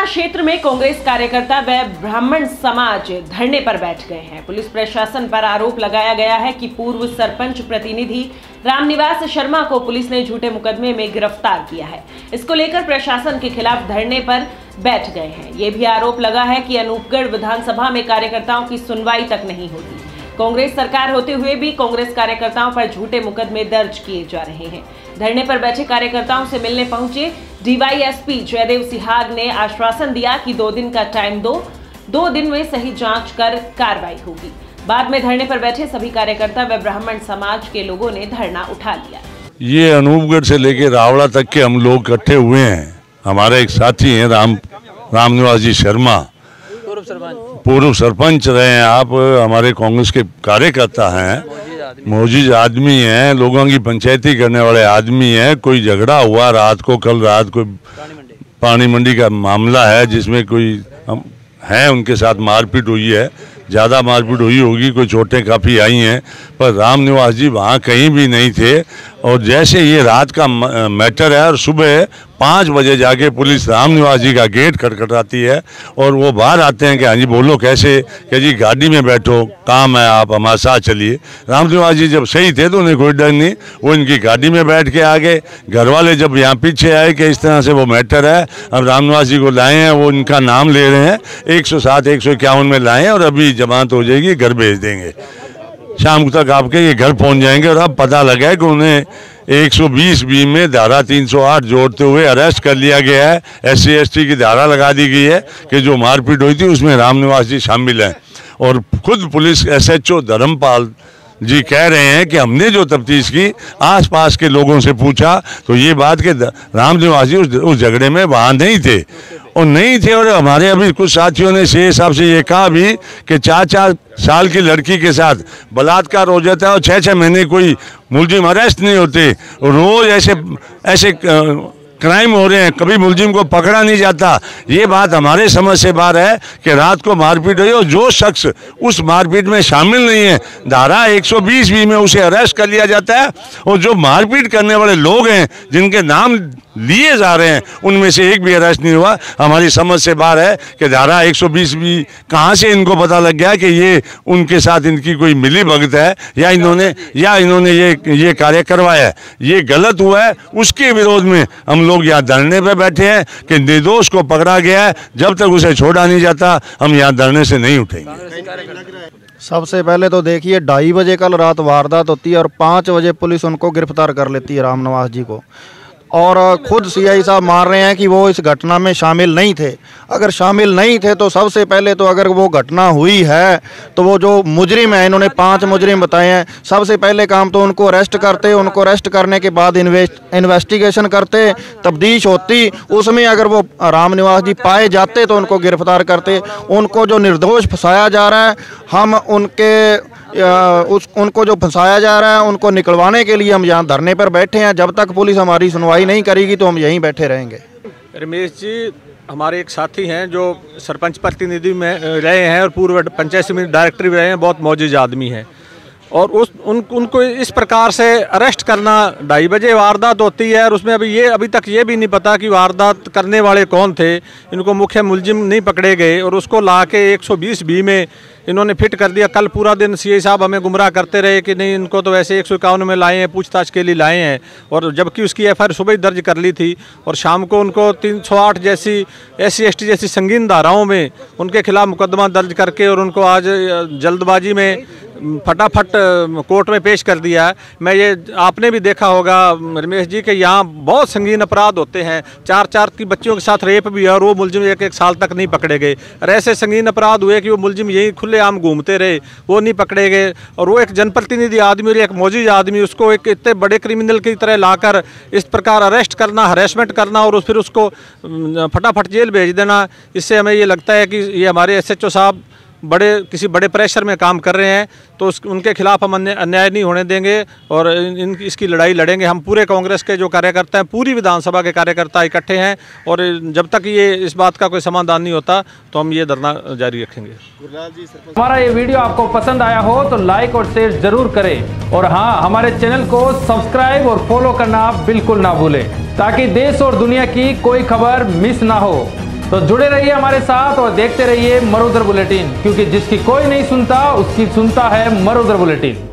क्षेत्र में कांग्रेस कार्यकर्ता व ब्राह्मण समाज धरने पर बैठ गए हैं। पुलिस प्रशासन पर आरोप लगाया गया है कि पूर्व सरपंच प्रतिनिधि रामनिवास शर्मा को पुलिस ने झूठे मुकदमे में गिरफ्तार किया है। इसको लेकर प्रशासन के खिलाफ धरने पर बैठ गए हैं। ये भी आरोप लगा है कि अनूपगढ़ विधानसभा में कार्यकर्ताओं की सुनवाई तक नहीं होती। कांग्रेस सरकार होते हुए भी कांग्रेस कार्यकर्ताओं पर झूठे मुकदमे दर्ज किए जा रहे हैं। धरने पर बैठे कार्यकर्ताओं से मिलने पहुंचे डीवाईएसपी जयदेव सिहाग ने आश्वासन दिया कि 2 दिन का टाइम दो, 2 दिन में सही जांच कर कार्रवाई होगी। बाद में धरने पर बैठे सभी कार्यकर्ता व ब्राह्मण समाज के लोगों ने धरना उठा लिया। ये अनूपगढ़ से लेकर रावड़ा तक के हम लोग इकट्ठे हुए हैं। हमारे एक साथी हैं रामनिवास जी शर्मा, पूर्व सरपंच रहे हैं। आप हमारे कांग्रेस के कार्यकर्ता हैं, मौजूद आदमी हैं, लोगों की पंचायती करने वाले आदमी हैं। कोई झगड़ा हुआ रात को, कल रात को पानी मंडी का मामला है जिसमें कोई है उनके साथ मारपीट हुई है। ज़्यादा मारपीट हुई होगी, कोई चोटें काफ़ी आई हैं, पर रामनिवास जी वहाँ कहीं भी नहीं थे। और जैसे ये रात का मैटर है और सुबह 5 बजे जाके पुलिस रामनिवास जी का गेट खटखटाती है और वो बाहर आते हैं कि हाँ जी बोलो कैसे, कि जी गाड़ी में बैठो, काम है, आप हमारे साथ चलिए। रामनिवास जी जब सही थे तो उन्हें कोई डर नहीं, वो इनकी गाड़ी में बैठ के आ गए। घर वाले जब यहाँ पीछे आए कि इस तरह से वो मैटर है, अब रामनिवास जी को लाए हैं, वो इनका नाम ले रहे हैं, 107 151 में लाए हैं और अभी जमानत हो जाएगी, घर भेज देंगे। शाम तक आपके ये घर पहुंच जाएंगे। और अब पता लगा है कि उन्हें 120B में धारा 308 जोड़ते हुए अरेस्ट कर लिया गया है। SC ST की धारा लगा दी गई है कि जो मारपीट हुई थी उसमें रामनिवास जी शामिल हैं। और खुद पुलिस SHO धर्मपाल जी कह रहे हैं कि हमने जो तफ्तीश की, आसपास के लोगों से पूछा तो ये बात कि रामनिवास जी उस झगड़े में वहाँ नहीं थे और हमारे अभी कुछ साथियों ने से हिसाब से ये कहा भी कि 4 साल की लड़की के साथ बलात्कार हो जाता है और 6 महीने कोई मुलजिम अरेस्ट नहीं होते। रोज ऐसे क्राइम हो रहे हैं, कभी मुलजिम को पकड़ा नहीं जाता। ये बात हमारे समझ से बाहर है कि रात को मारपीट हुई और जो शख्स उस मारपीट में शामिल नहीं है, धारा 120B में उसे अरेस्ट कर लिया जाता है। और जो मारपीट करने वाले लोग हैं जिनके नाम लिए जा रहे हैं उनमें से एक भी अरेस्ट नहीं हुआ। हमारी समझ से बाहर है कि धारा 120B कहाँ से इनको पता लग गया कि ये उनके साथ इनकी कोई मिली भगत है या इन्होंने ये कार्य करवाया है। ये गलत हुआ है, उसके विरोध में हम लोग यहाँ धरने पे बैठे हैं कि निर्दोष को पकड़ा गया है। जब तक उसे छोड़ा नहीं जाता हम यहाँ धरने से नहीं उठेंगे। सबसे पहले तो देखिए 2:30 बजे कल रात वारदात होती है और 5 बजे पुलिस उनको गिरफ्तार कर लेती है, रामनिवास जी को। और खुद CI साहब मान रहे हैं कि वो इस घटना में शामिल नहीं थे। अगर शामिल नहीं थे तो सबसे पहले तो अगर वो घटना हुई है तो वो जो मुजरिम है, इन्होंने 5 मुजरिम बताए हैं, सबसे पहले काम तो उनको अरेस्ट करते, उनको अरेस्ट करने के बाद इन्वेस्टिगेशन करते, तफ्तीश होती, उसमें अगर वो रामनिवास जी पाए जाते तो उनको गिरफ्तार करते। उनको जो निर्दोष फंसाया जा रहा है, हम उनको जो फंसाया जा रहा है उनको निकलवाने के लिए हम यहाँ धरने पर बैठे हैं। जब तक पुलिस हमारी सुनवाई नहीं करेगी तो हम यहीं बैठे रहेंगे। रमेश जी हमारे एक साथी हैं जो सरपंच प्रतिनिधि में रहे हैं और पूर्व पंचायत समिति डायरेक्टर भी रहे हैं, बहुत मौजूद आदमी हैं। और उनको इस प्रकार से अरेस्ट करना, 2:30 बजे वारदात होती है और उसमें अभी तक ये भी नहीं पता कि वारदात करने वाले कौन थे। इनको मुख्य मुलजिम नहीं पकड़े गए और उसको ला के 120B में इन्होंने फिट कर दिया। कल पूरा दिन CI साहब हमें गुमराह करते रहे कि नहीं इनको तो वैसे 151 में लाए हैं, पूछताछ के लिए लाए हैं, और जबकि उसकी FIR सुबह ही दर्ज कर ली थी। और शाम को उनको 308 जैसी SC ST जैसी संगीन धाराओं में उनके खिलाफ मुकदमा दर्ज करके और उनको आज जल्दबाजी में फटाफट कोर्ट में पेश कर दिया है। आपने भी देखा होगा रमेश जी कि यहाँ बहुत संगीन अपराध होते हैं। 4 की बच्चियों के साथ रेप भी है और वो मुलजिम 1 साल तक नहीं पकड़े गए। और ऐसे संगीन अपराध हुए कि वो मुलजिम यही खुलेआम घूमते रहे, वो नहीं पकड़े गए। और वो एक जनप्रतिनिधि आदमी और एक मौजूद आदमी, उसको एक इतने बड़े क्रिमिनल की तरह लाकर इस प्रकार अरेस्ट करना, हरेसमेंट करना और फिर उसको फटाफट जेल भेज देना, इससे हमें ये लगता है कि ये हमारे SHO साहब किसी बड़े प्रेशर में काम कर रहे हैं। तो उनके खिलाफ हम अन्याय नहीं होने देंगे और इसकी लड़ाई लड़ेंगे। हम पूरे कांग्रेस के जो कार्यकर्ता हैं, पूरी विधानसभा के कार्यकर्ता इकट्ठे हैं और जब तक ये इस बात का कोई समाधान नहीं होता तो हम ये धरना जारी रखेंगे। हमारा ये वीडियो आपको पसंद आया हो तो लाइक और शेयर जरूर करें और हाँ, हमारे चैनल को सब्सक्राइब और फॉलो करना बिल्कुल ना भूलें ताकि देश और दुनिया की कोई खबर मिस ना हो। तो जुड़े रहिए हमारे साथ और देखते रहिए मरुधर बुलेटिन, क्योंकि जिसकी कोई नहीं सुनता उसकी सुनता है मरुधर बुलेटिन।